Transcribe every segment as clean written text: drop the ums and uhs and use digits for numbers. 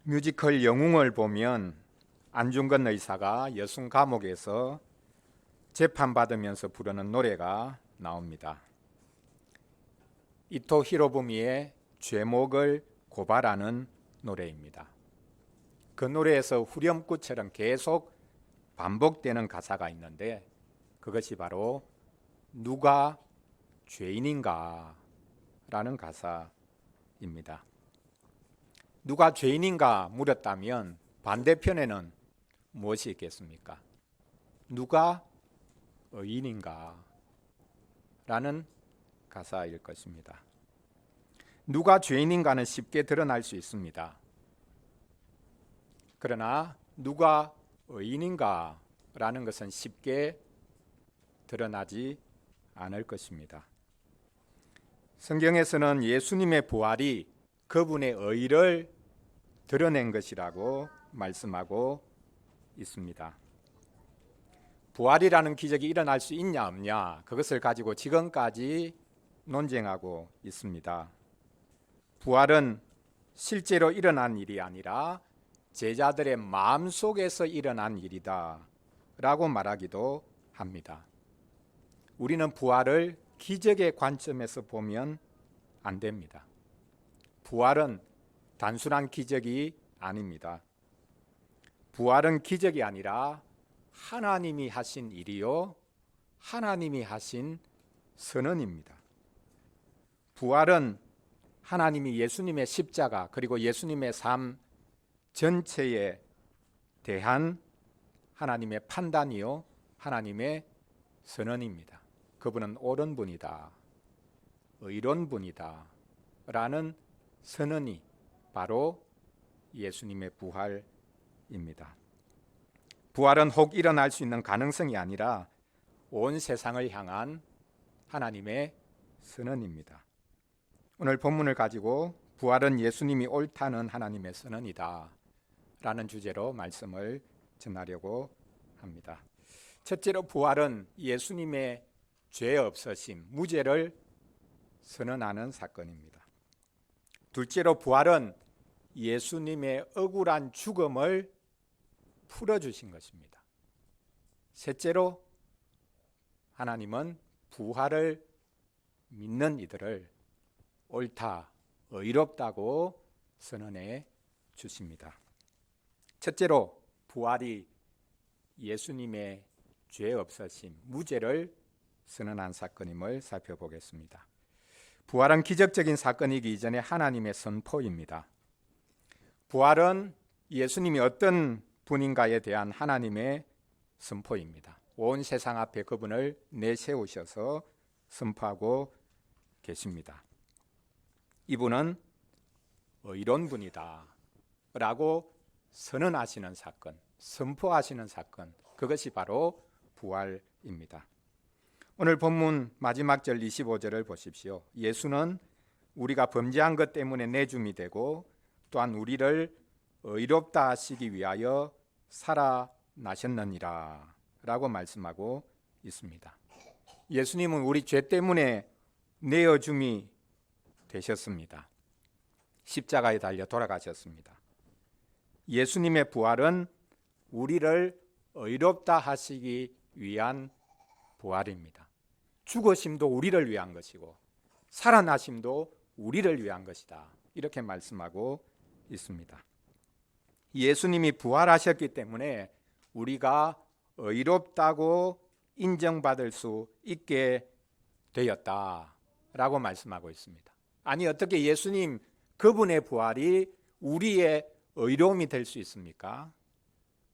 뮤지컬 영웅을 보면 안중근 의사가 여순 감옥에서 재판받으면서 부르는 노래가 나옵니다. 이토 히로부미의 죄목을 고발하는 노래입니다. 그 노래에서 후렴구처럼 계속 반복되는 가사가 있는데 그것이 바로 누가 죄인인가 라는 가사입니다. 누가 죄인인가 물었다면 반대편에는 무엇이 있겠습니까? 누가 의인인가 라는 가사일 것입니다. 누가 죄인인가는 쉽게 드러날 수 있습니다. 그러나 누가 의인인가 라는 것은 쉽게 드러나지 않을 것입니다. 성경에서는 예수님의 부활이 그분의 의를 드러낸 것이라고 말씀하고 있습니다. 부활이라는 기적이 일어날 수 있냐 없냐 그것을 가지고 지금까지 논쟁하고 있습니다. 부활은 실제로 일어난 일이 아니라 제자들의 마음속에서 일어난 일이다 라고 말하기도 합니다. 우리는 부활을 기적의 관점에서 보면 안 됩니다. 부활은 단순한 기적이 아닙니다. 부활은 기적이 아니라 하나님이 하신 일이요, 하나님이 하신 선언입니다. 부활은 하나님이 예수님의 십자가 그리고 예수님의 삶 전체에 대한 하나님의 판단이요, 하나님의 선언입니다. 그분은 옳은 분이다, 의로운 분이다 라는 선언이 바로 예수님의 부활입니다. 부활은 혹 일어날 수 있는 가능성이 아니라 온 세상을 향한 하나님의 선언입니다. 오늘 본문을 가지고 부활은 예수님이 옳다는 하나님의 선언이다 라는 주제로 말씀을 전하려고 합니다. 첫째로 부활은 예수님의 죄 없으심, 무죄를 선언하는 사건입니다. 둘째로 부활은 예수님의 억울한 죽음을 풀어주신 것입니다. 셋째로 하나님은 부활을 믿는 이들을 옳다, 의롭다고 선언해 주십니다. 첫째로 부활이 예수님의 죄 없으심, 무죄를 선언한 사건임을 살펴보겠습니다. 부활은 기적적인 사건이기 이전에 하나님의 선포입니다. 부활은 예수님이 어떤 분인가에 대한 하나님의 선포입니다. 온 세상 앞에 그분을 내세우셔서 선포하고 계십니다. 이분은 의로운 분이다 라고 선언하시는 사건, 선포하시는 사건, 그것이 바로 부활입니다. 오늘 본문 마지막 절 25절을 보십시오. 예수는 우리가 범죄한 것 때문에 내줌이 되고 또한 우리를 의롭다 하시기 위하여 살아나셨느니라 라고 말씀하고 있습니다. 예수님은 우리 죄 때문에 내어줌이 되셨습니다. 십자가에 달려 돌아가셨습니다. 예수님의 부활은 우리를 의롭다 하시기 위한 부활입니다. 죽으심도 우리를 위한 것이고 살아나심도 우리를 위한 것이다. 이렇게 말씀하고 있습니다. 예수님이 부활하셨기 때문에 우리가 의롭다고 인정받을 수 있게 되었다라고 말씀하고 있습니다. 아니 어떻게 예수님 그분의 부활이 우리의 의로움이 될 수 있습니까?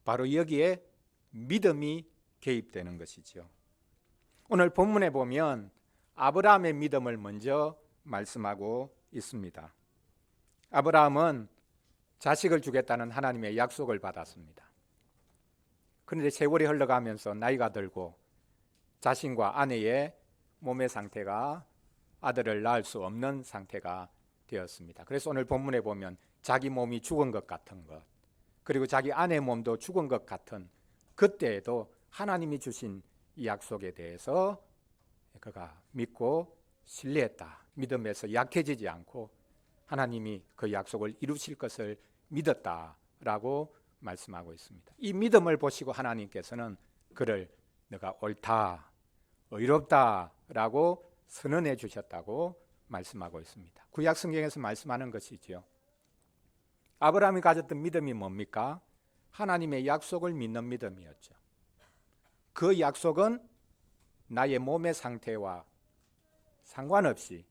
바로 여기에 믿음이 개입되는 것이죠. 오늘 본문에 보면 아브라함의 믿음을 먼저 말씀하고 있습니다. 아브라함은 자식을 주겠다는 하나님의 약속을 받았습니다. 그런데 세월이 흘러가면서 나이가 들고 자신과 아내의 몸의 상태가 아들을 낳을 수 없는 상태가 되었습니다. 그래서 오늘 본문에 보면 자기 몸이 죽은 것 같은 것, 그리고 자기 아내 몸도 죽은 것 같은 그때에도 하나님이 주신 이 약속에 대해서 그가 믿고 신뢰했다. 믿음에서 약해지지 않고 하나님이 그 약속을 이루실 것을 믿었다라고 말씀하고 있습니다. 이 믿음을 보시고 하나님께서는 그를 너가 옳다, 의롭다라고 선언해 주셨다고 말씀하고 있습니다. 구약 성경에서 말씀하는 것이지요. 아브라함이 가졌던 믿음이 뭡니까? 하나님의 약속을 믿는 믿음이었죠. 그 약속은 나의 몸의 상태와 상관없이,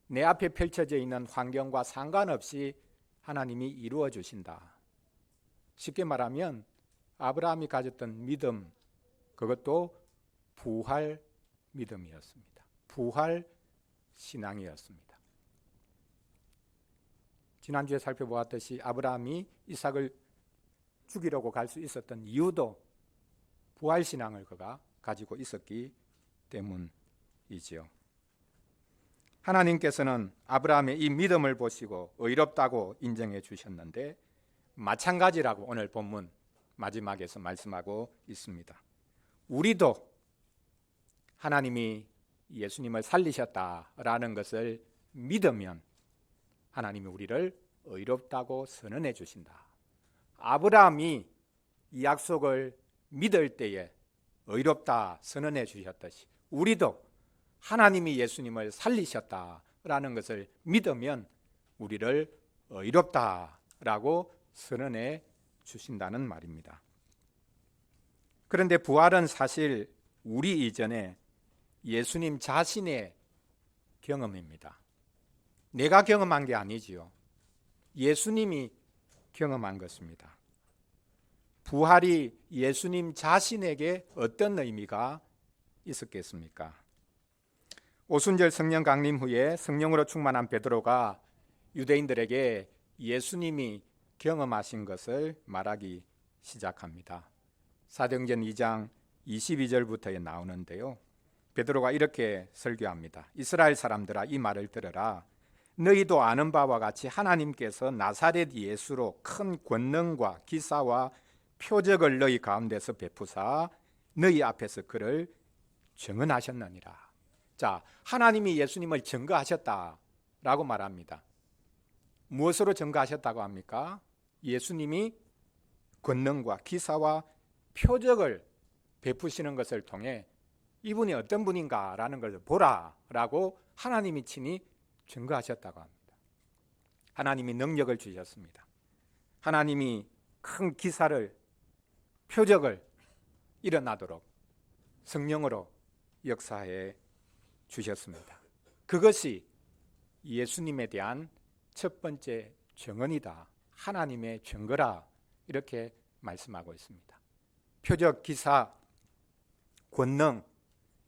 내 앞에 펼쳐져 있는 환경과 상관없이 하나님이 이루어 주신다. 쉽게 말하면 아브라함이 가졌던 믿음, 그것도 부활 믿음이었습니다. 부활 신앙이었습니다. 지난주에 살펴보았듯이 아브라함이 이삭을 죽이려고 갈 수 있었던 이유도 부활 신앙을 그가 가지고 있었기 때문이지요. 하나님께서는 아브라함의 이 믿음을 보시고 의롭다고 인정해 주셨는데, 마찬가지라고 오늘 본문 마지막에서 말씀하고 있습니다. 우리도 하나님이 예수님을 살리셨다라는 것을 믿으면 하나님이 우리를 의롭다고 선언해 주신다. 아브라함이 이 약속을 믿을 때에 의롭다 선언해 주셨듯이 우리도 하나님이 예수님을 살리셨다라는 것을 믿으면 우리를 의롭다라고 선언해 주신다는 말입니다. 그런데 부활은 사실 우리 이전에 예수님 자신의 경험입니다. 내가 경험한 게 아니지요. 예수님이 경험한 것입니다. 부활이 예수님 자신에게 어떤 의미가 있었겠습니까? 오순절 성령 강림 후에 성령으로 충만한 베드로가 유대인들에게 예수님이 경험하신 것을 말하기 시작합니다. 사도행전 2장 22절부터에 나오는데요. 베드로가 이렇게 설교합니다. 이스라엘 사람들아, 이 말을 들으라. 너희도 아는 바와 같이 하나님께서 나사렛 예수로 큰 권능과 기사와 표적을 너희 가운데서 베푸사 너희 앞에서 그를 증언하셨느니라. 자, 하나님이 예수님을 증거하셨다라고 말합니다. 무엇으로 증거하셨다고 합니까? 예수님이 권능과 기사와 표적을 베푸시는 것을 통해 이분이 어떤 분인가라는 것을 보라라고 하나님이 친히 증거하셨다고 합니다. 하나님이 능력을 주셨습니다. 하나님이 큰 기사를, 표적을 일어나도록 성령으로 역사해 주셨습니다. 그것이 예수님에 대한 첫 번째 증언이다. 하나님의 증거라. 이렇게 말씀하고 있습니다. 표적, 기사, 권능,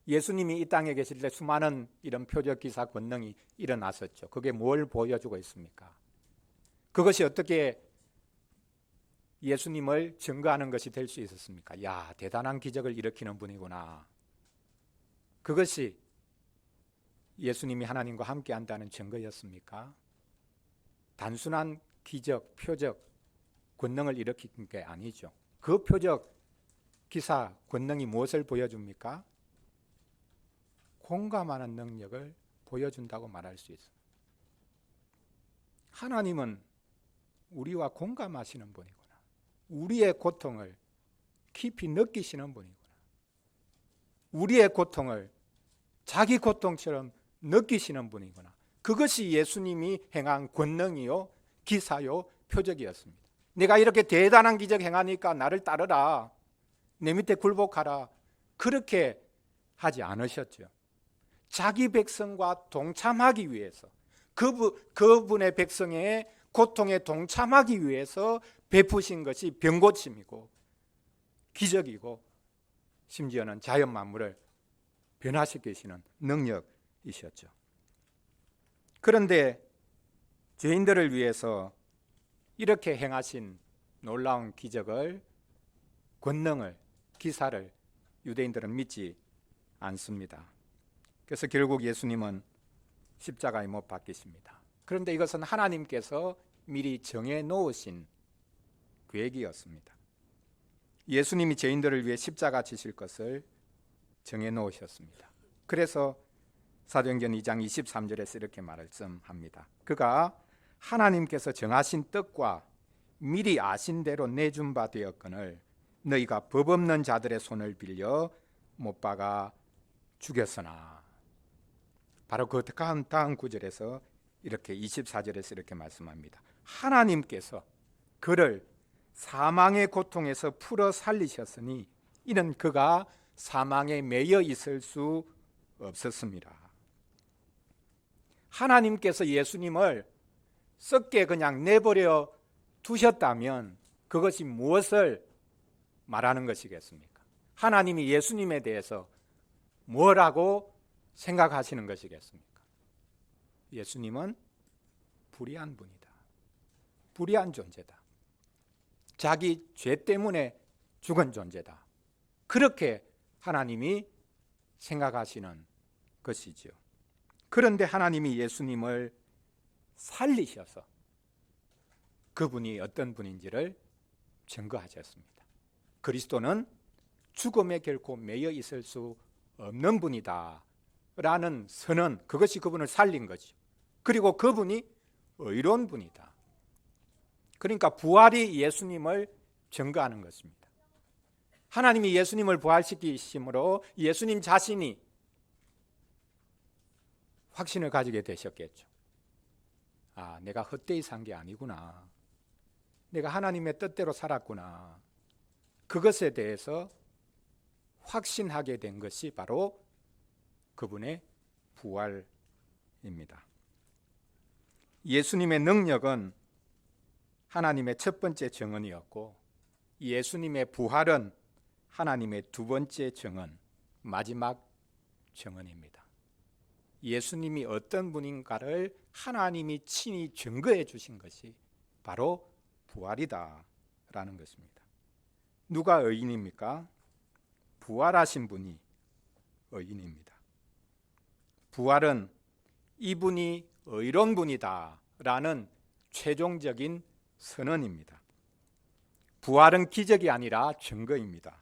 예수님이 이 땅에 계실 때 수많은 이런 표적, 기사, 권능이 일어났었죠. 그게 뭘 보여주고 있습니까? 그것이 어떻게 예수님을 증거하는 것이 될 수 있었습니까? 야, 대단한 기적을 일으키는 분이구나. 그것이 예수님이 하나님과 함께 한다는 증거였습니까? 단순한 기적, 표적, 권능을 일으킨 게 아니죠. 그 표적, 기사, 권능이 무엇을 보여줍니까? 공감하는 능력을 보여준다고 말할 수 있습니다. 하나님은 우리와 공감하시는 분이구나. 우리의 고통을 깊이 느끼시는 분이구나. 우리의 고통을 자기 고통처럼 느끼시는 분이구나. 그것이 예수님이 행한 권능이요, 기사요, 표적이었습니다. 내가 이렇게 대단한 기적 행하니까 나를 따르라, 내 밑에 굴복하라, 그렇게 하지 않으셨죠. 자기 백성과 동참하기 위해서, 그분의 백성의 고통에 동참하기 위해서 베푸신 것이 병고침이고 기적이고 심지어는 자연 만물을 변화시키시는 능력이셨죠. 그런데 죄인들을 위해서 이렇게 행하신 놀라운 기적을, 권능을, 기사를 유대인들은 믿지 않습니다. 그래서 결국 예수님은 십자가에 못 박히십니다. 그런데 이것은 하나님께서 미리 정해 놓으신 계획이었습니다. 예수님이 죄인들을 위해 십자가 지실 것을 정해 놓으셨습니다. 그래서 사도행전 2장 23절에서 이렇게 말씀합니다. 그가 하나님께서 정하신 뜻과 미리 아신 대로 내준 바 되었거늘 너희가 법 없는 자들의 손을 빌려 못 박아 죽였으나. 바로 그 다음 구절에서 이렇게 24절에서 이렇게 말씀합니다. 하나님께서 그를 사망의 고통에서 풀어 살리셨으니 이는 그가 사망에 매여 있을 수 없었습니다. 하나님께서 예수님을 썩게 그냥 내버려 두셨다면 그것이 무엇을 말하는 것이겠습니까? 하나님이 예수님에 대해서 뭐라고 생각하시는 것이겠습니까? 예수님은 불의한 분이다. 불의한 존재다. 자기 죄 때문에 죽은 존재다. 그렇게 하나님이 생각하시는 것이죠. 그런데 하나님이 예수님을 살리셔서 그분이 어떤 분인지를 증거하셨습니다. 그리스도는 죽음에 결코 매여 있을 수 없는 분이다 라는 선언, 그것이 그분을 살린 거죠. 그리고 그분이 의로운 분이다. 그러니까 부활이 예수님을 증거하는 것입니다. 하나님이 예수님을 부활시키심으로 예수님 자신이 확신을 가지게 되셨겠죠. 아, 내가 헛되이 산 게 아니구나. 내가 하나님의 뜻대로 살았구나. 그것에 대해서 확신하게 된 것이 바로 그분의 부활입니다. 예수님의 능력은 하나님의 첫 번째 증언이었고 예수님의 부활은 하나님의 두 번째 증언, 마지막 증언입니다. 예수님이 어떤 분인가를 하나님이 친히 증거해 주신 것이 바로 부활이다라는 것입니다. 누가 의인입니까? 부활하신 분이 의인입니다. 부활은 이분이 의로운 분이다라는 최종적인 선언입니다. 부활은 기적이 아니라 증거입니다.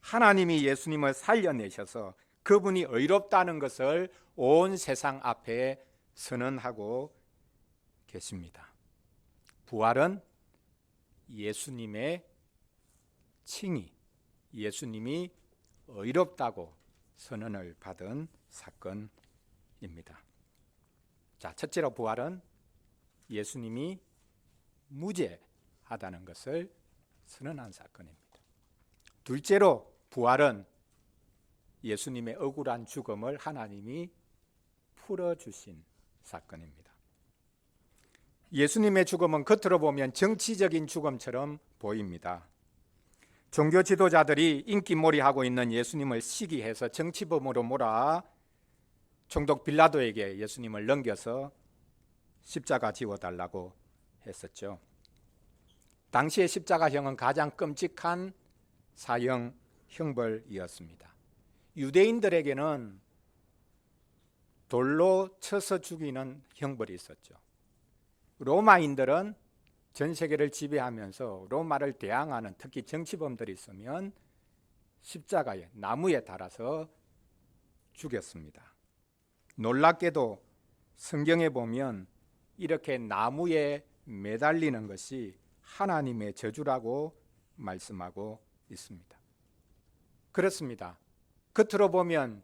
하나님이 예수님을 살려내셔서 그분이 의롭다는 것을 온 세상 앞에 선언하고 계십니다. 부활은 예수님의 칭의, 예수님이 의롭다고 선언을 받은 사건입니다. 자, 첫째로 부활은 예수님이 무죄하다는 것을 선언한 사건입니다. 둘째로 부활은 예수님의 억울한 죽음을 하나님이 풀어주신 사건입니다. 예수님의 죽음은 겉으로 보면 정치적인 죽음처럼 보입니다. 종교 지도자들이 인기몰이하고 있는 예수님을 시기해서 정치범으로 몰아 총독 빌라도에게 예수님을 넘겨서 십자가 지워달라고 했었죠. 당시의 십자가형은 가장 끔찍한 사형 형벌이었습니다. 유대인들에게는 돌로 쳐서 죽이는 형벌이 있었죠. 로마인들은 전 세계를 지배하면서 로마를 대항하는 특히 정치범들이 있으면 십자가에 나무에 달아서 죽였습니다. 놀랍게도 성경에 보면 이렇게 나무에 매달리는 것이 하나님의 저주라고 말씀하고 있습니다. 그렇습니다. 겉으로 보면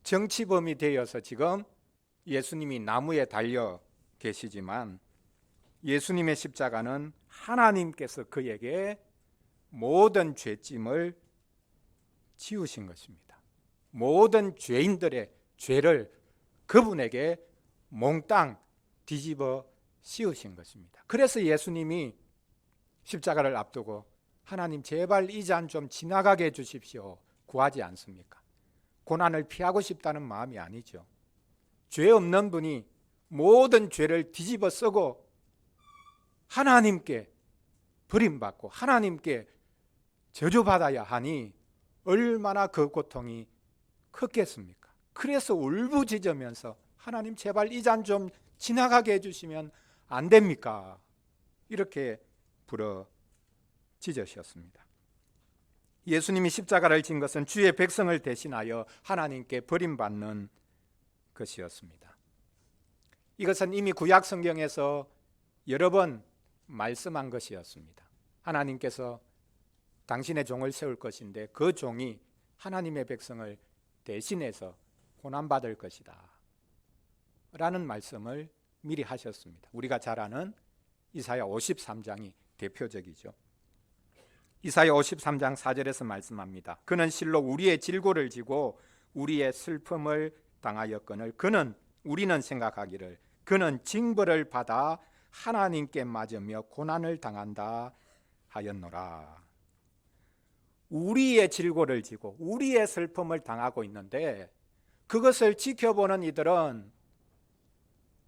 정치범이 되어서 지금 예수님이 나무에 달려 계시지만 예수님의 십자가는 하나님께서 그에게 모든 죄짐을 지우신 것입니다. 모든 죄인들의 죄를 그분에게 몽땅 뒤집어 씌우신 것입니다. 그래서 예수님이 십자가를 앞두고 하나님 제발 이 잔 좀 지나가게 해주십시오 구하지 않습니까? 고난을 피하고 싶다는 마음이 아니죠. 죄 없는 분이 모든 죄를 뒤집어 쓰고 하나님께 버림받고 하나님께 저주받아야 하니 얼마나 그 고통이 컸겠습니까? 그래서 울부짖으면서 하나님 제발 이 잔 좀 지나가게 해주시면 안 됩니까? 이렇게 부르짖으셨습니다. 예수님이 십자가를 진 것은 주의 백성을 대신하여 하나님께 버림받는 것이었습니다. 이것은 이미 구약 성경에서 여러 번 말씀한 것이었습니다. 하나님께서 당신의 종을 세울 것인데 그 종이 하나님의 백성을 대신해서 고난받을 것이다 라는 말씀을 미리 하셨습니다. 우리가 잘 아는 이사야 53장이 대표적이죠. 이사야 53장 4절에서 말씀합니다. 그는 실로 우리의 질고를 지고 우리의 슬픔을 당하였거늘 우리는 생각하기를 그는 징벌을 받아 하나님께 맞으며 고난을 당한다 하였노라. 우리의 질고를 지고 우리의 슬픔을 당하고 있는데 그것을 지켜보는 이들은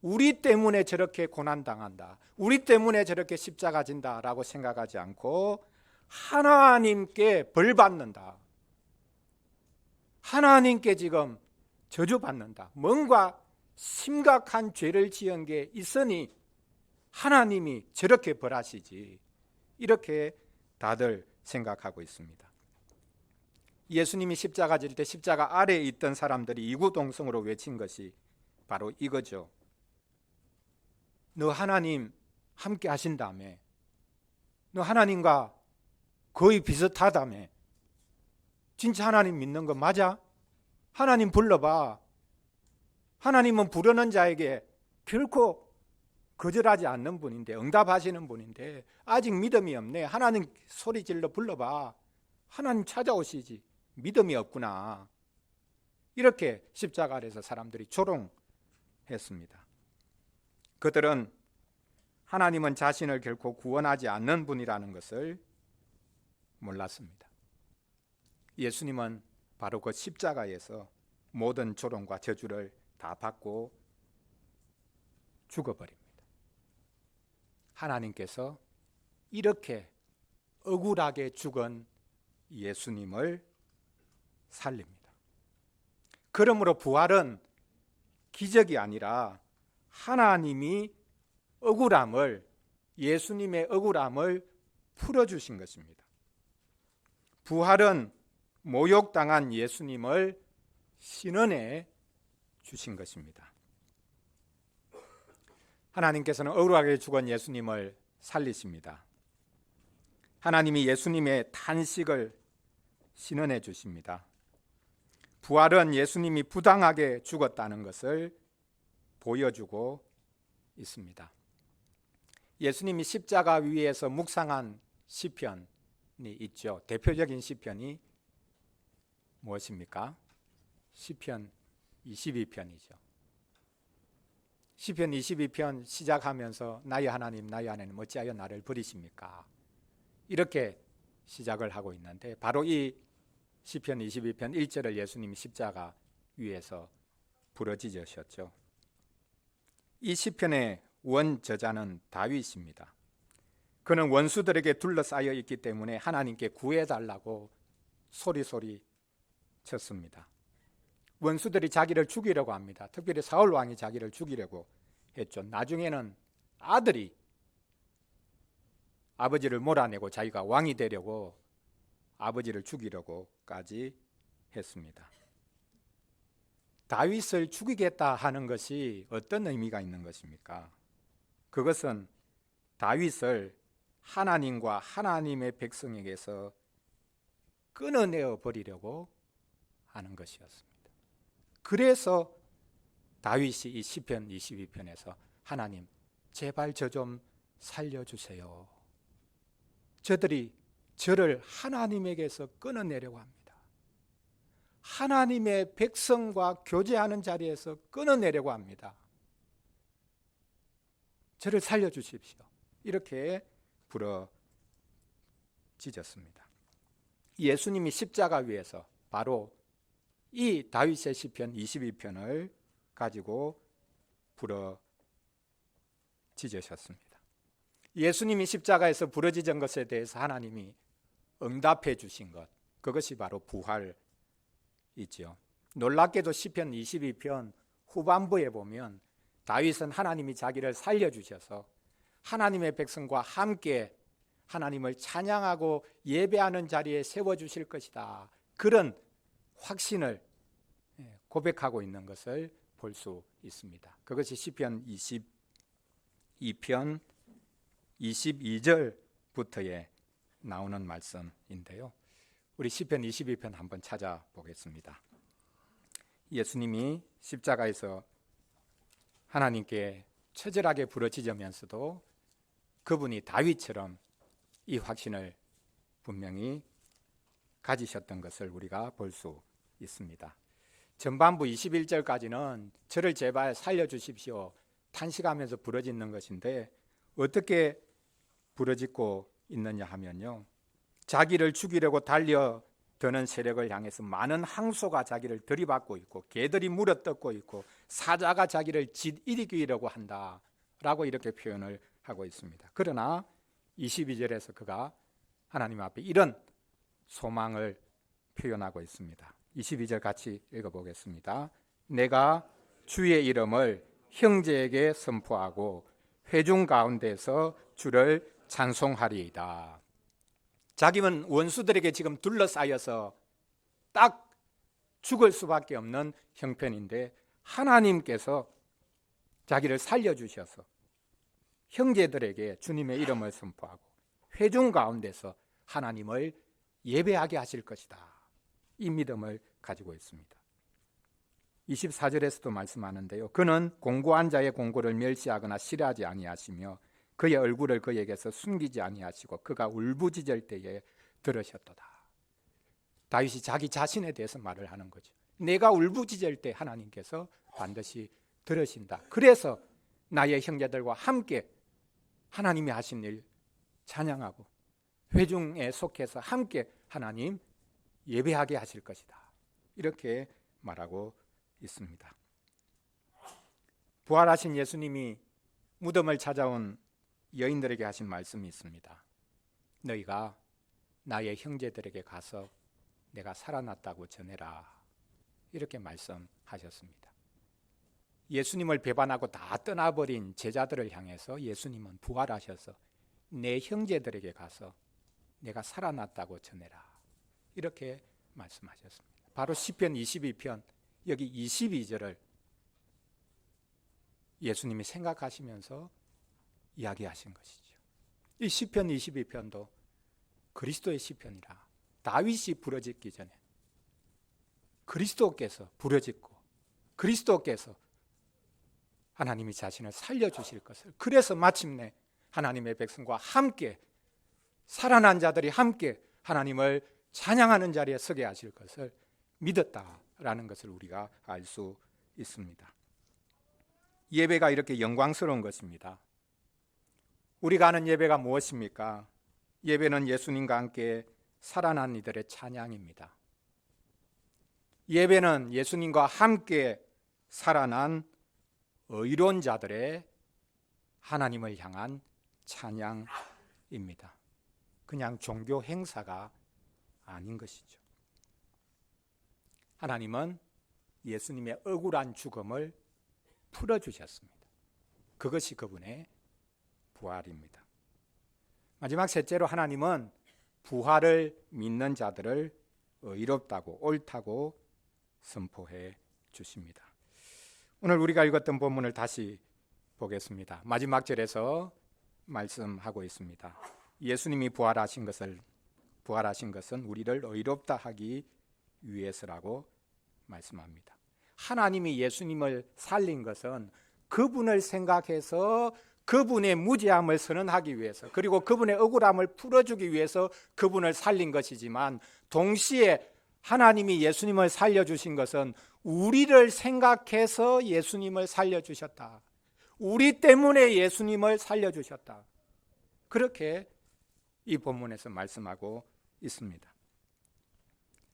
우리 때문에 저렇게 고난당한다, 우리 때문에 저렇게 십자가 진다라고 생각하지 않고 하나님께 벌받는다, 하나님께 지금 저주받는다, 뭔가 심각한 죄를 지은 게 있으니 하나님이 저렇게 벌하시지, 이렇게 다들 생각하고 있습니다. 예수님이 십자가 질 때 십자가 아래에 있던 사람들이 이구동성으로 외친 것이 바로 이거죠. 너 하나님 함께 하신다며, 너 하나님과 거의 비슷하다며, 진짜 하나님 믿는 거 맞아? 하나님 불러봐. 하나님은 부르는 자에게 결코 거절하지 않는 분인데, 응답하시는 분인데 아직 믿음이 없네. 하나님 소리 질러 불러봐. 하나님 찾아오시지. 믿음이 없구나. 이렇게 십자가 아래서 사람들이 조롱했습니다. 그들은 하나님은 자신을 결코 구원하지 않는 분이라는 것을 몰랐습니다. 예수님은 바로 그 십자가에서 모든 조롱과 저주를 다 받고 죽어버립니다. 하나님께서 이렇게 억울하게 죽은 예수님을 살립니다. 그러므로 부활은 기적이 아니라 하나님이 예수님의 억울함을 풀어주신 것입니다. 부활은 모욕당한 예수님을 신원해 주신 것입니다. 하나님께서는 억울하게 죽은 예수님을 살리십니다. 하나님이 예수님의 탄식을 신원해 주십니다. 부활은 예수님이 부당하게 죽었다는 것을 보여주고 있습니다. 예수님이 십자가 위에서 묵상한 시편이 있죠. 대표적인 시편이 무엇입니까? 시편 22편이죠. 시편 22편 시작하면서 나의 하나님 어찌하여 나를 버리십니까? 이렇게 시작을 하고 있는데 바로 이 시편 22편 1절을 예수님이 십자가 위에서 부르짖으셨죠. 이 시편의 원저자는 다윗입니다. 그는 원수들에게 둘러싸여 있기 때문에 하나님께 구해달라고 소리소리 쳤습니다. 원수들이 자기를 죽이려고 합니다. 특별히 사울 왕이 자기를 죽이려고 했죠. 나중에는 아들이 아버지를 몰아내고 자기가 왕이 되려고 아버지를 죽이려고까지 했습니다. 다윗을 죽이겠다 하는 것이 어떤 의미가 있는 것입니까? 그것은 다윗을 하나님과 하나님의 백성에게서 끊어내어 버리려고 하는 것이었습니다. 그래서 다윗이 이 시편 22편에서 하나님 제발 저 좀 살려주세요. 저들이 저를 하나님에게서 끊어내려고 합니다. 하나님의 백성과 교제하는 자리에서 끊어내려고 합니다. 저를 살려주십시오. 이렇게 부르짖었습니다. 예수님이 십자가 위에서 바로 이 다윗의 시편 22편을 가지고 부르짖으셨습니다. 예수님이 십자가에서 부르짖은 것에 대해서 하나님이 응답해 주신 것, 그것이 바로 부활이죠. 놀랍게도 시편 22편 후반부에 보면 다윗은 하나님이 자기를 살려주셔서 하나님의 백성과 함께 하나님을 찬양하고 예배하는 자리에 세워주실 것이다, 그런 확신을 고백하고 있는 것을 볼 수 있습니다. 그것이 시편 22편 22절부터에 나오는 말씀인데요. 우리 시편 22편 한번 찾아보겠습니다. 예수님이 십자가에서 하나님께 처절하게 부르짖으면서도 그분이 다윗처럼 이 확신을 분명히 가지셨던 것을 우리가 볼 수 있습니다. 전반부 21절까지는 저를 제발 살려주십시오 탄식하면서 부르짖는 것인데 어떻게 부르짖고 있느냐 하면요, 자기를 죽이려고 달려드는 세력을 향해서 많은 항소가 자기를 들이받고 있고 개들이 물어뜯고 있고 사자가 자기를 짓이기려고 한다라고 이렇게 표현을 하고 있습니다. 그러나 22절에서 그가 하나님 앞에 이런 소망을 표현하고 있습니다. 22절 같이 읽어보겠습니다. 내가 주의 이름을 형제에게 선포하고 회중 가운데서 주를 찬송하리이다. 자기는 원수들에게 지금 둘러싸여서 딱 죽을 수밖에 없는 형편인데 하나님께서 자기를 살려주셔서 형제들에게 주님의 이름을 선포하고 회중 가운데서 하나님을 예배하게 하실 것이다. 이 믿음을 가지고 있습니다. 24절에서도 말씀하는데요, 그는 공고한 자의 공고를 멸시하거나 싫어하지 아니하시며 그의 얼굴을 그에게서 숨기지 아니하시고 그가 울부짖을 때에 들으셨도다. 다윗이 자기 자신에 대해서 말을 하는 거죠. 내가 울부짖을 때 하나님께서 반드시 들으신다. 그래서 나의 형제들과 함께 하나님이 하신 일 찬양하고 회중에 속해서 함께 하나님 예배하게 하실 것이다. 이렇게 말하고 있습니다. 부활하신 예수님이 무덤을 찾아온 여인들에게 하신 말씀이 있습니다. 너희가 나의 형제들에게 가서 내가 살아났다고 전해라. 이렇게 말씀하셨습니다. 예수님을 배반하고 다 떠나버린 제자들을 향해서 예수님은 부활하셔서 내 형제들에게 가서 내가 살아났다고 전해라. 이렇게 말씀하셨습니다. 바로 시편 22편 여기 22절을 예수님이 생각하시면서 이야기하신 것이죠. 이 시편 22편도 그리스도의 시편이라 다윗이 부르짖기 전에 그리스도께서 부르짖고 그리스도께서 하나님이 자신을 살려주실 것을, 그래서 마침내 하나님의 백성과 함께 살아난 자들이 함께 하나님을 찬양하는 자리에 서게 하실 것을 믿었다라는 것을 우리가 알 수 있습니다. 예배가 이렇게 영광스러운 것입니다. 우리가 아는 예배가 무엇입니까? 예배는 예수님과 함께 살아난 이들의 찬양입니다. 예배는 예수님과 함께 살아난 의로운 자들의 하나님을 향한 찬양입니다. 그냥 종교 행사가 아닌 것이죠. 하나님은 예수님의 억울한 죽음을 풀어주셨습니다. 그것이 그분의 부활입니다. 마지막 셋째로 하나님은 부활을 믿는 자들을 의롭다고 옳다고 선포해 주십니다. 오늘 우리가 읽었던 본문을 다시 보겠습니다. 마지막 절에서 말씀하고 있습니다. 예수님이 부활하신 것은 우리를 의롭다 하기 위해서라고 말씀합니다. 하나님이 예수님을 살린 것은 그분을 생각해서 그분의 무죄함을 선언하기 위해서, 그리고 그분의 억울함을 풀어주기 위해서 그분을 살린 것이지만, 동시에 하나님이 예수님을 살려주신 것은 우리를 생각해서 예수님을 살려주셨다. 우리 때문에 예수님을 살려주셨다. 그렇게 이 본문에서 말씀하고 있습니다.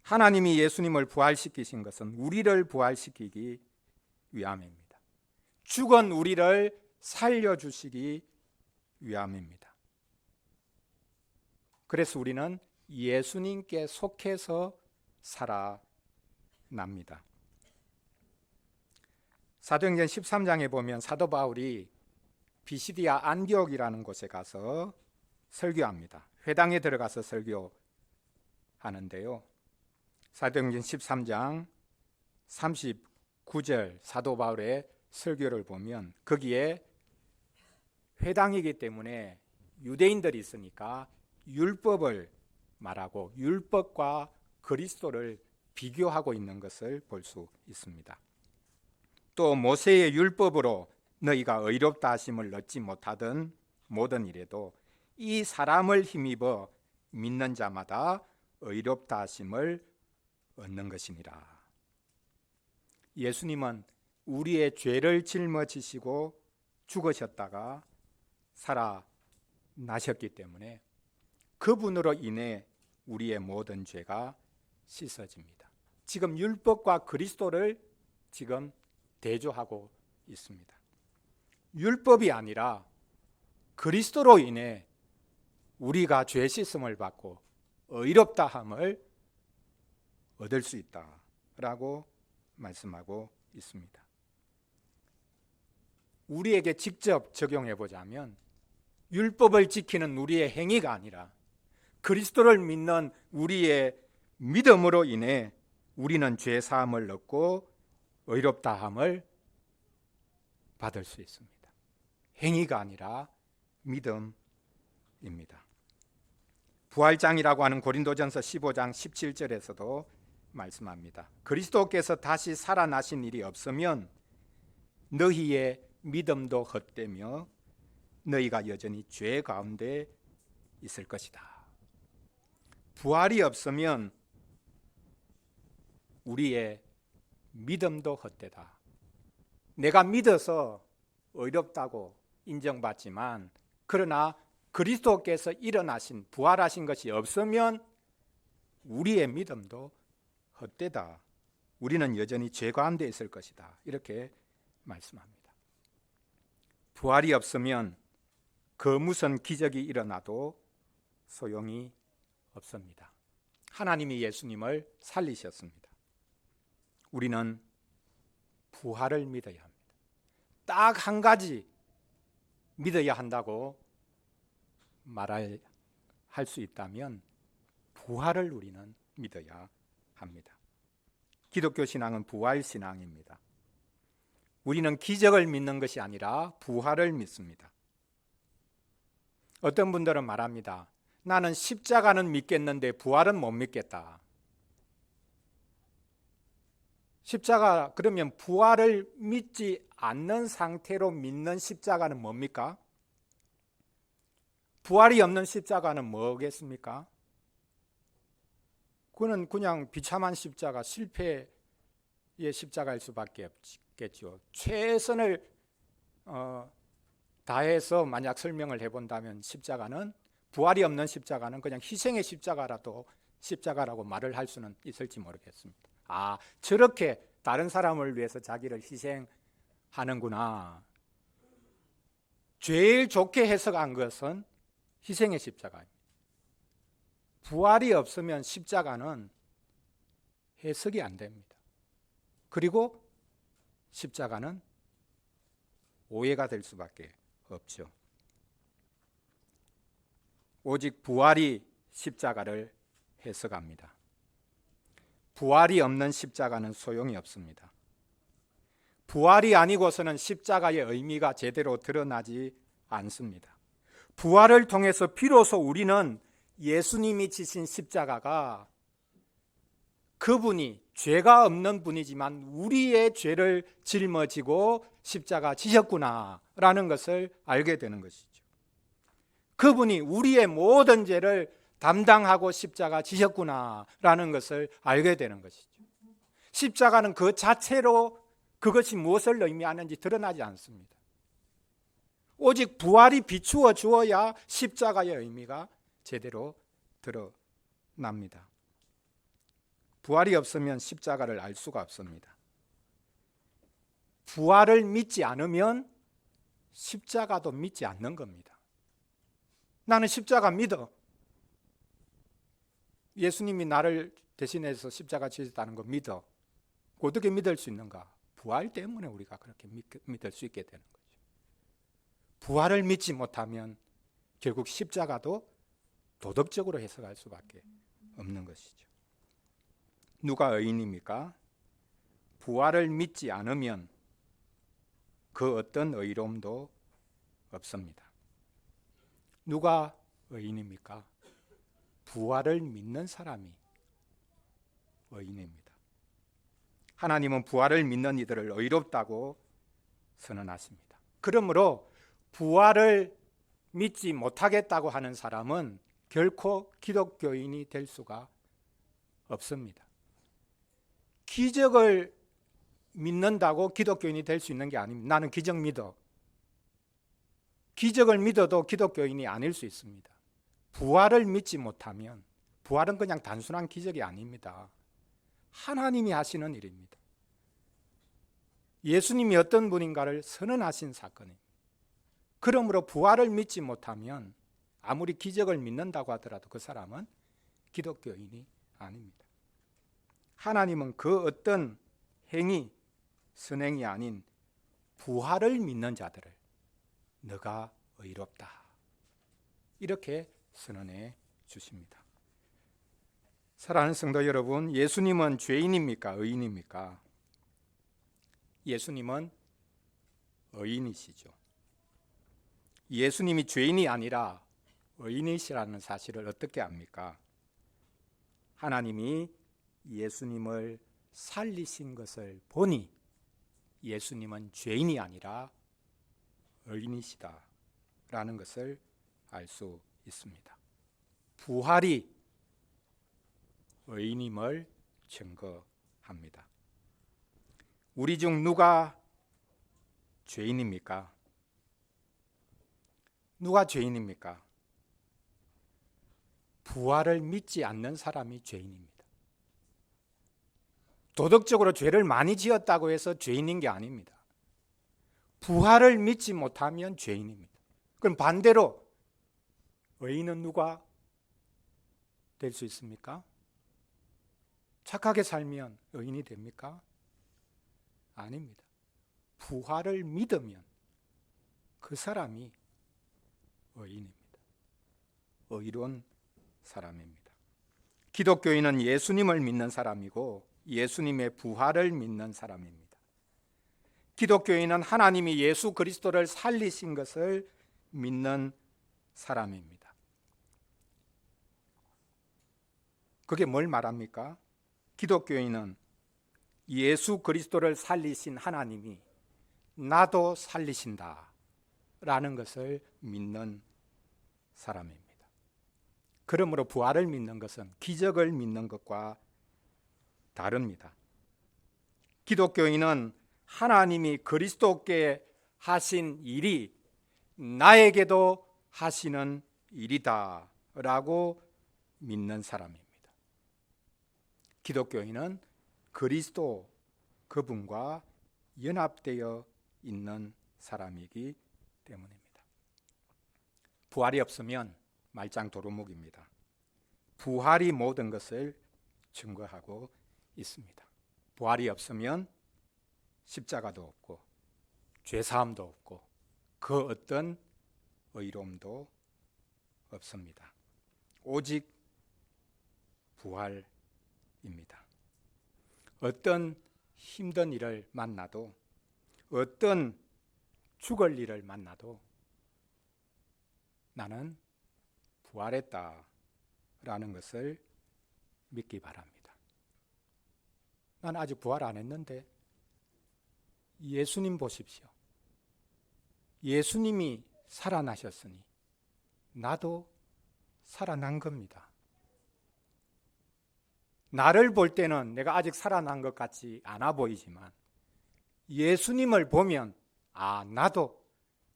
하나님이 예수님을 부활시키신 것은 우리를 부활시키기 위함입니다. 죽은 우리를 살려주시기 위함입니다. 그래서 우리는 예수님께 속해서 살아납니다. 사도행전 13장에 보면 사도 바울이 비시디아 안디옥이라는 곳에 가서 설교합니다. 회당에 들어가서 설교하는데요. 사도행전 13장 9절 사도 바울의 설교를 보면 거기에 회당이기 때문에 유대인들이 있으니까 율법을 말하고 율법과 그리스도를 비교하고 있는 것을 볼 수 있습니다. 또 모세의 율법으로 너희가 의롭다 하심을 얻지 못하던 모든 일에도 이 사람을 힘입어 믿는 자마다 의롭다 하심을 얻는 것이니라. 예수님은 우리의 죄를 짊어지시고 죽으셨다가 살아나셨기 때문에 그분으로 인해 우리의 모든 죄가 씻어집니다. 지금 율법과 그리스도를 지금 대조하고 있습니다. 율법이 아니라 그리스도로 인해 우리가 죄 씻음을 받고 의롭다함을 얻을 수 있다라고 말씀하고 있습니다. 우리에게 직접 적용해 보자면 율법을 지키는 우리의 행위가 아니라 그리스도를 믿는 우리의 믿음으로 인해 우리는 죄 사함을 얻고 의롭다함을 받을 수 있습니다. 행위가 아니라 믿음입니다. 부활장이라고 하는 고린도전서 15장 17절에서도 말씀합니다. 그리스도께서 다시 살아나신 일이 없으면 너희의 믿음도 헛되며 너희가 여전히 죄 가운데 있을 것이다. 부활이 없으면 우리의 믿음도 헛되다. 내가 믿어서 의롭다고 인정받지만 그러나 그리스도께서 일어나신 부활하신 것이 없으면 우리의 믿음도 헛되다. 우리는 여전히 죄 가운데 있을 것이다. 이렇게 말씀합니다. 부활이 없으면 그 무슨 기적이 일어나도 소용이 없습니다. 하나님이 예수님을 살리셨습니다. 우리는 부활을 믿어야 합니다. 딱 한 가지 믿어야 한다고 말할 수 있다면 부활을 우리는 믿어야 합니다. 기독교 신앙은 부활 신앙입니다. 우리는 기적을 믿는 것이 아니라 부활을 믿습니다. 어떤 분들은 말합니다. 나는 십자가는 믿겠는데 부활은 못 믿겠다. 십자가 그러면 부활을 믿지 않는 상태로 믿는 십자가는 뭡니까? 부활이 없는 십자가는 뭐겠습니까? 그거는 그냥 비참한 십자가, 실패의 십자가일 수밖에 없겠죠. 최선을 다해서 만약 설명을 해본다면 십자가는 부활이 없는 십자가는 그냥 희생의 십자가라고 말을 할 수는 있을지 모르겠습니다. 아, 저렇게 다른 사람을 위해서 자기를 희생하는구나. 제일 좋게 해석한 것은 희생의 십자가입니다. 부활이 없으면 십자가는 해석이 안 됩니다. 그리고 십자가는 오해가 될 수밖에 없죠. 오직 부활이 십자가를 해석합니다. 부활이 없는 십자가는 소용이 없습니다. 부활이 아니고서는 십자가의 의미가 제대로 드러나지 않습니다. 부활을 통해서 비로소 우리는 예수님이 지신 십자가가 그분이 죄가 없는 분이지만 우리의 죄를 짊어지고 십자가 지셨구나라는 것을 알게 되는 것이죠. 그분이 우리의 모든 죄를 담당하고 십자가 지셨구나라는 것을 알게 되는 것이죠. 십자가는 그 자체로 그것이 무엇을 의미하는지 드러나지 않습니다. 오직 부활이 비추어 주어야 십자가의 의미가 제대로 드러납니다. 부활이 없으면 십자가를 알 수가 없습니다. 부활을 믿지 않으면 십자가도 믿지 않는 겁니다. 나는 십자가 믿어. 예수님이 나를 대신해서 십자가 지셨다는 거 믿어. 어떻게 믿을 수 있는가? 부활 때문에 우리가 그렇게 믿을 수 있게 되는 거죠. 부활을 믿지 못하면 결국 십자가도 도덕적으로 해석할 수밖에 없는 것이죠. 누가 의인입니까? 부활을 믿지 않으면 그 어떤 의로움도 없습니다. 누가 의인입니까? 부활을 믿는 사람이 의인입니다. 하나님은 부활을 믿는 이들을 의롭다고 선언하십니다. 그러므로 부활을 믿지 못하겠다고 하는 사람은 결코 기독교인이 될 수가 없습니다. 기적을 믿는다고 기독교인이 될 수 있는 게 아닙니다. 나는 기적 믿어. 기적을 믿어도 기독교인이 아닐 수 있습니다. 부활을 믿지 못하면, 부활은 그냥 단순한 기적이 아닙니다. 하나님이 하시는 일입니다. 예수님이 어떤 분인가를 선언하신 사건입니다. 그러므로 부활을 믿지 못하면 아무리 기적을 믿는다고 하더라도 그 사람은 기독교인이 아닙니다. 하나님은 그 어떤 행위, 선행이 아닌 부활을 믿는 자들을 너가 의롭다, 이렇게 선언해 주십니다. 사랑하는 성도 여러분, 예수님은 죄인입니까? 의인입니까? 예수님은 의인이시죠. 예수님이 죄인이 아니라 의인이시라는 사실을 어떻게 압니까? 하나님이 예수님을 살리신 것을 보니 예수님은 죄인이 아니라 의인이시다라는 것을 알 수 있습니다. 부활이 의인임을 증거합니다. 우리 중 누가 죄인입니까? 누가 죄인입니까? 부활을 믿지 않는 사람이 죄인입니다. 도덕적으로 죄를 많이 지었다고 해서 죄인인 게 아닙니다. 부활을 믿지 못하면 죄인입니다. 그럼 반대로 의인은 누가 될 수 있습니까? 착하게 살면 의인이 됩니까? 아닙니다. 부활을 믿으면 그 사람이 의인입니다. 의로운 사람입니다. 기독교인은 예수님을 믿는 사람이고 예수님의 부활을 믿는 사람입니다. 기독교인은 하나님이 예수 그리스도를 살리신 것을 믿는 사람입니다. 그게 뭘 말합니까? 기독교인은 예수 그리스도를 살리신 하나님이 나도 살리신다 라는 것을 믿는 사람입니다. 그러므로 부활을 믿는 것은 기적을 믿는 것과 다릅니다. 기독교인은 하나님이 그리스도께 하신 일이 나에게도 하시는 일이다 라고 믿는 사람입니다. 기독교인은 그리스도 그분과 연합되어 있는 사람이기 때문입니다. 부활이 없으면 말짱 도루묵입니다. 부활이 모든 것을 증거하고 있습니다. 부활이 없으면 십자가도 없고 죄사함도 없고 그 어떤 의로움도 없습니다. 오직 부활입니다. 어떤 힘든 일을 만나도, 어떤 죽을 일을 만나도 나는 부활했다라는 것을 믿기 바랍니다. 난 아직 부활 안 했는데 예수님 보십시오. 예수님이 살아나셨으니 나도 살아난 겁니다. 나를 볼 때는 내가 아직 살아난 것 같지 않아 보이지만 예수님을 보면 나도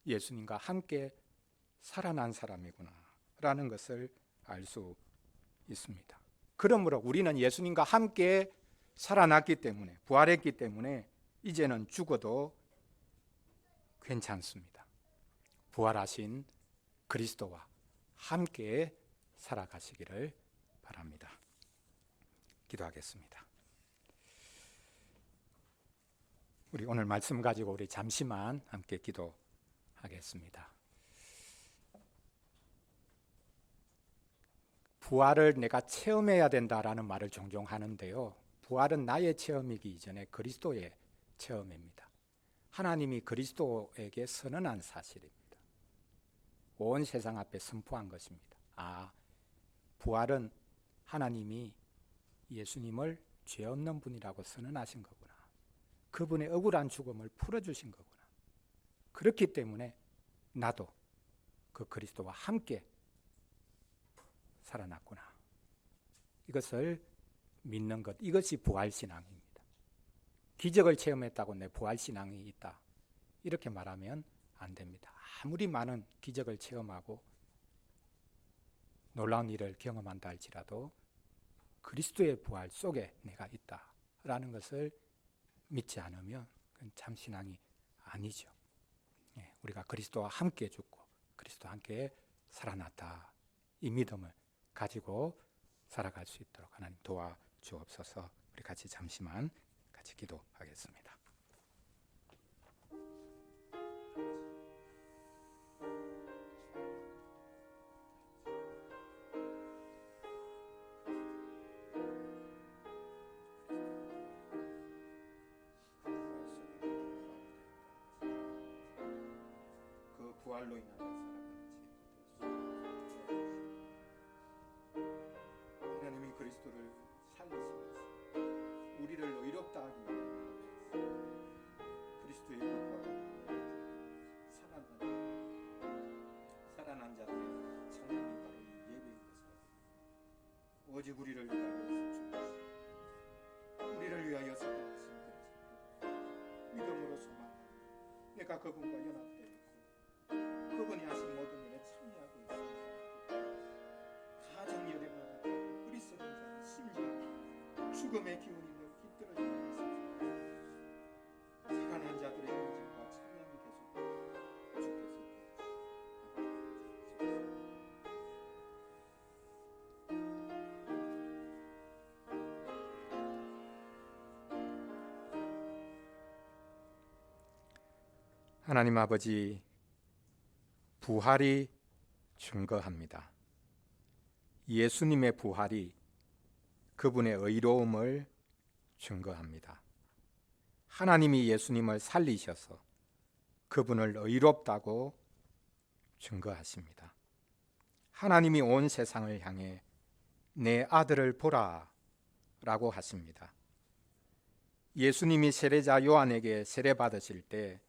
예수님과 함께 살아난 사람이구나 라는 것을 알 수 있습니다. 그러므로 우리는 예수님과 함께 살아났기 때문에, 부활했기 때문에 이제는 죽어도 괜찮습니다. 부활하신 그리스도와 함께 살아가시기를 바랍니다. 기도하겠습니다. 우리 오늘 말씀 가지고 우리 잠시만 함께 기도하겠습니다. 부활을 내가 체험해야 된다라는 말을 종종 하는데요. 부활은 나의 체험이기 이전에 그리스도의 체험입니다. 하나님이 그리스도에게 선언한 사실입니다. 온 세상 앞에 선포한 것입니다. 부활은 하나님이 예수님을 죄 없는 분이라고 선언하신 거구나. 그분의 억울한 죽음을 풀어주신 거구나. 그렇기 때문에 나도 그 그리스도와 함께 살아났구나. 이것을 믿는 것, 이것이 부활신앙입니다. 기적을 체험했다고 내 부활신앙이 있다, 이렇게 말하면 안 됩니다. 아무리 많은 기적을 체험하고 놀라운 일을 경험한다 할지라도 그리스도의 부활 속에 내가 있다라는 것을 믿지 않으면 그건 참 신앙이 아니죠. 우리가 그리스도와 함께 죽고 그리스도와 함께 살아났다, 이 믿음을 가지고 살아갈 수 있도록 하나님 도와주옵소서. 우리 같이 잠시만 같이 기도하겠습니다. 그 부활로 인하여 살아가는 하나님이 그리스도를 살리시면서 우리를 의롭다 하기 위해 그리스도의 그 부활을 살아난 자들의 청년이 바로 이 예배인 것을 오직 우리를 위하여 죽으시고 우리를 위하여 살아나신 그리스도 믿음으로 소망하고 내가 그분과 연합되어 있고 그분이 하신 모든 일에 참여하고 있습니다. 가정 예배마다 뿌리 썩은 자의 심장 죽음의 기운이 늘 깃들어지고 있습니다. 살아난 자들의 인증과 찬양이 계속 주께서 하나님 아버지, 부활이 증거합니다. 예수님의 부활이 그분의 의로움을 증거합니다. 하나님이 예수님을 살리셔서 그분을 의롭다고 증거하십니다. 하나님이 온 세상을 향해 내 아들을 보라 라고 하십니다. 예수님이 세례자 요한에게 세례 받으실 때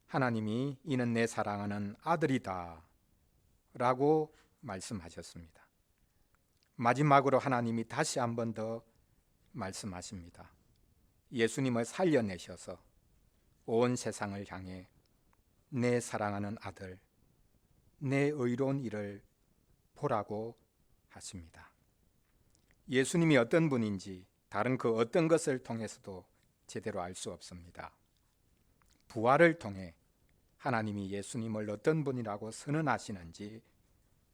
하나님이 이는 내 사랑하는 아들이다 라고 말씀하셨습니다. 마지막으로 하나님이 다시 한 번 더 말씀하십니다. 예수님을 살려내셔서 온 세상을 향해 내 사랑하는 아들, 내 의로운 일을 보라고 하십니다. 예수님이 어떤 분인지 다른 그 어떤 것을 통해서도 제대로 알 수 없습니다. 부활을 통해 하나님이 예수님을 어떤 분이라고 선언하시는지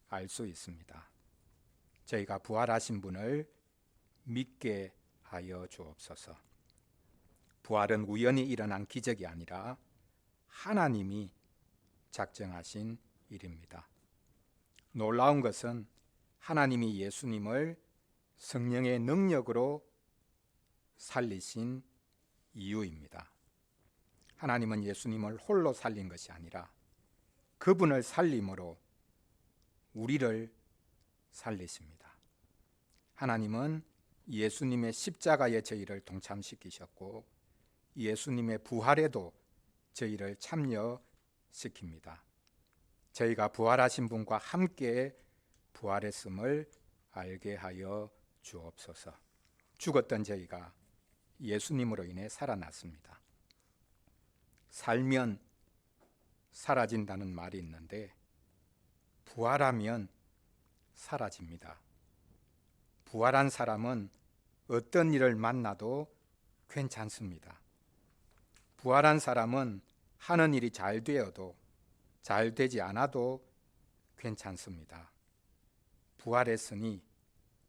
알 수 있습니다. 저희가 부활하신 분을 믿게 하여 주옵소서. 부활은 우연히 일어난 기적이 아니라 하나님이 작정하신 일입니다. 놀라운 것은 하나님이 예수님을 성령의 능력으로 살리신 이유입니다. 하나님은 예수님을 홀로 살린 것이 아니라 그분을 살림으로 우리를 살리십니다. 하나님은 예수님의 십자가의 저희를 동참시키셨고 예수님의 부활에도 저희를 참여시킵니다. 저희가 부활하신 분과 함께 부활했음을 알게 하여 주옵소서. 죽었던 저희가 예수님으로 인해 살아났습니다. 살면 사라진다는 말이 있는데 부활하면 사라집니다. 부활한 사람은 어떤 일을 만나도 괜찮습니다. 부활한 사람은 하는 일이 잘 되어도 잘 되지 않아도 괜찮습니다. 부활했으니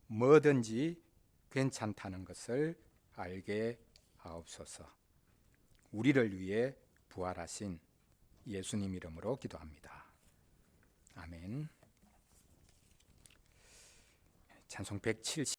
뭐든지 괜찮다는 것을 알게 하옵소서. 우리를 위해 부활하신 예수님 이름으로 기도합니다. 아멘. 찬송 170